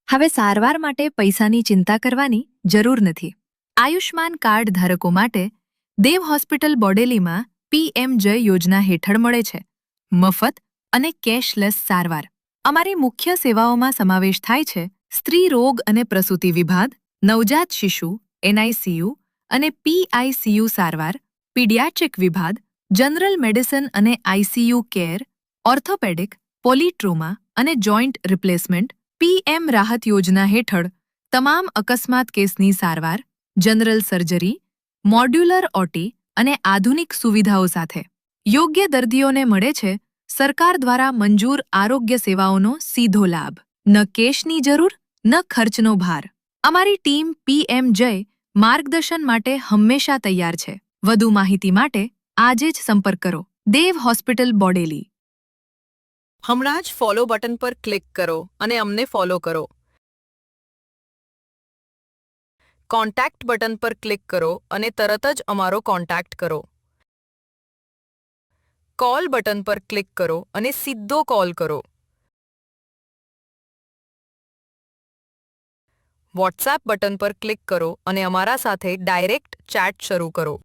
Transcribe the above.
હવે સારવાર માટે પૈસાની ચિંતા કરવાની જરૂર નથી. આયુષ્માન કાર્ડ ધારકો માટે દેવ હોસ્પિટલ બોડેલીમાં પીએમ જય યોજના હેઠળ મળે છે મફત અને કેશલેસ સારવાર. અમારી મુખ્ય સેવાઓમાં સમાવેશ થાય છે સ્ત્રી રોગ અને પ્રસૂતિ વિભાગ, નવજાત શિશુ એનઆઈસીયુ અને પીઆઈસીયુ સારવાર, પીડિયાટ્રિક વિભાગ, જનરલ મેડિસિન અને આઈસીયુ કેર, ઓર્થોપેડિક, પોલીટ્રોમા અને જોઇન્ટ રિપ્લેસમેન્ટ. પીએમ રાહત યોજના હેઠળ તમામ અકસ્માત કેસની સારવાર, જનરલ સર્જરી, મોડ્યુલર ઓટી અને આધુનિક સુવિધાઓ સાથે યોગ્ય દર્દીઓને મળે છે સરકાર દ્વારા મંજૂર આરોગ્ય સેવાઓનો સીધો લાભ. ન કેશની જરૂર, ન ખર્ચનો ભાર. અમારી ટીમ પીએમ જય માર્ગદર્શન માટે હંમેશા તૈયાર છે. વધુ માહિતી માટે આજે જ સંપર્ક કરો. દેવ હોસ્પિટલ બોડેલી. હમણાં જ ફોલો બટન પર ક્લિક કરો અને અમને ફોલો કરો. કોન્ટેક્ટ બટન પર ક્લિક કરો અને તરત જ અમારો કોન્ટેક્ટ કરો. કોલ બટન પર ક્લિક કરો અને સીધો કોલ કરો. વોટ્સએપ બટન પર ક્લિક કરો અને અમારા સાથે ડાયરેક્ટ ચેટ શરૂ કરો.